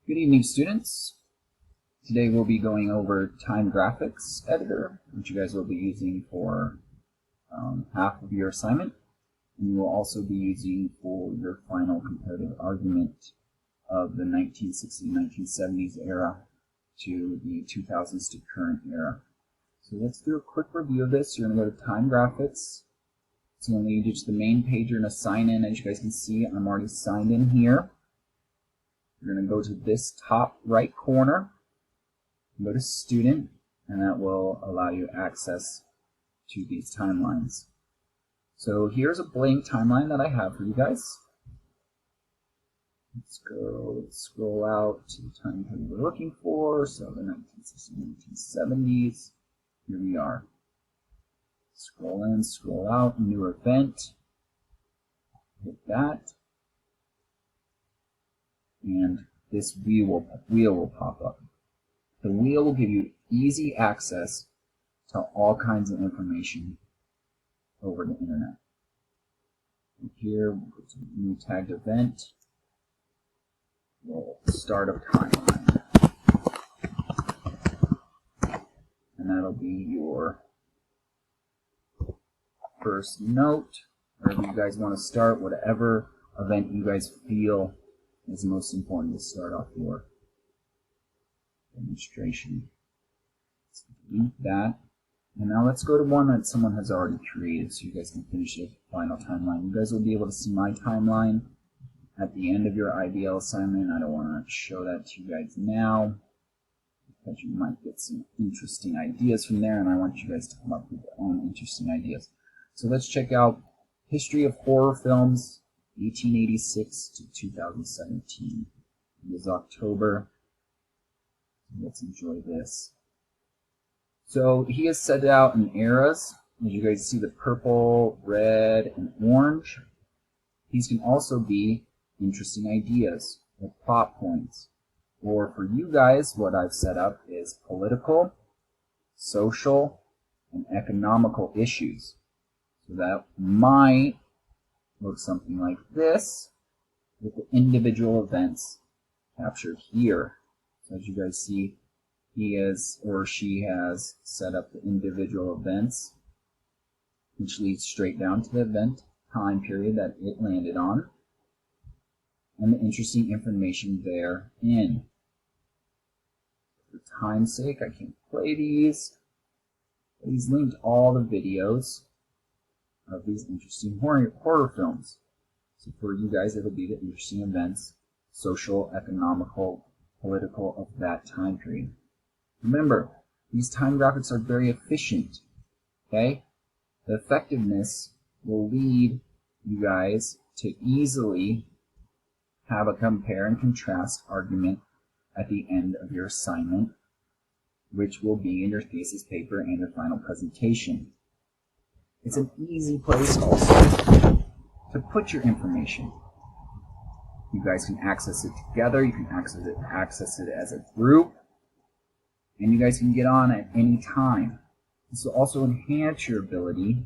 Good evening, students. Today we'll be going over Time Graphics Editor, which you guys will be using for half of your assignment, and you will also be using for your final comparative argument of the 1960s-1970s era to the 2000s to current era. So let's do a quick review of this. You're going to go to Time Graphics. It's going to lead you to the main page. You're going to sign in. As you guys can see, I'm already signed in here. You're going to go to this top right corner, go to Student, and that will allow you access to these timelines. So here's a blank timeline that I have for you guys. Let's scroll out to the time period we're looking for. So the 1960s, 1970s. Here we are. Scroll in, scroll out, new event. Hit that. And this wheel will pop up. The wheel will give you easy access to all kinds of information over the internet. And here, we'll go to new tagged event. We'll start a timeline. And that'll be your first note, wherever you guys want to start, whatever event you guys feel is most important to start off your demonstration. Let's delete that. And now let's go to one that someone has already created so you guys can finish the final timeline. You guys will be able to see my timeline at the end of your IDL assignment. I don't want to show that to you guys now because you might get some interesting ideas from there, and I want you guys to come up with your own interesting ideas. So let's check out History of Horror Films, 1886 to 2017. It is October. Let's enjoy this. So he has set out in eras. As you guys see, the purple, red, and orange. These can also be interesting ideas or plot points. Or for you guys, what I've set up is political, social, and economical issues. So that might look something like this, with the individual events captured here. So as you guys see, he is or she has set up the individual events, which leads straight down to the event time period that it landed on, and the interesting information therein. For time's sake, I can't play these. He's linked all the videos of these interesting horror films. So for you guys, it'll be the interesting events, social, economical, political of that time period. Remember, these time graphics are very efficient. Okay? The effectiveness will lead you guys to easily have a compare and contrast argument at the end of your assignment, which will be in your thesis paper and your final presentation. It's an easy place also to put your information. You guys can access it together, you can access it as a group, and you guys can get on at any time. This will also enhance your ability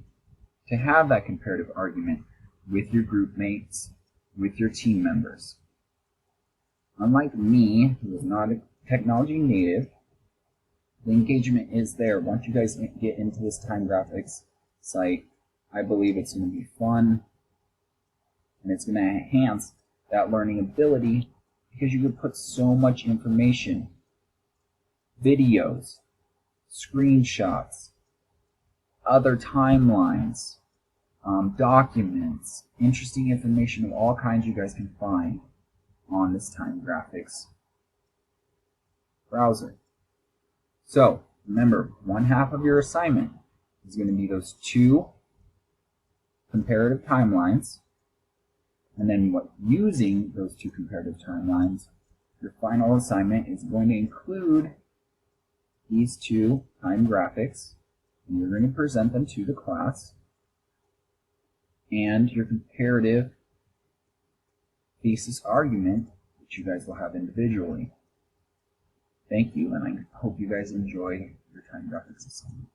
to have that comparative argument with your group mates, with your team members. Unlike me, who is not a technology native, the engagement is there. Once you guys get into this Time Graphics site, I believe it's going to be fun, and it's going to enhance that learning ability because you can put so much information, videos, screenshots, other timelines, documents, interesting information of all kinds you guys can find on this Time Graphics browser. So remember, one half of your assignment is going to be those two comparative timelines, and then using those two comparative timelines, your final assignment is going to include these two time graphics, and you're going to present them to the class, and your comparative thesis argument, which you guys will have individually. Thank you, and I hope you guys enjoy your Time Graphics assignment.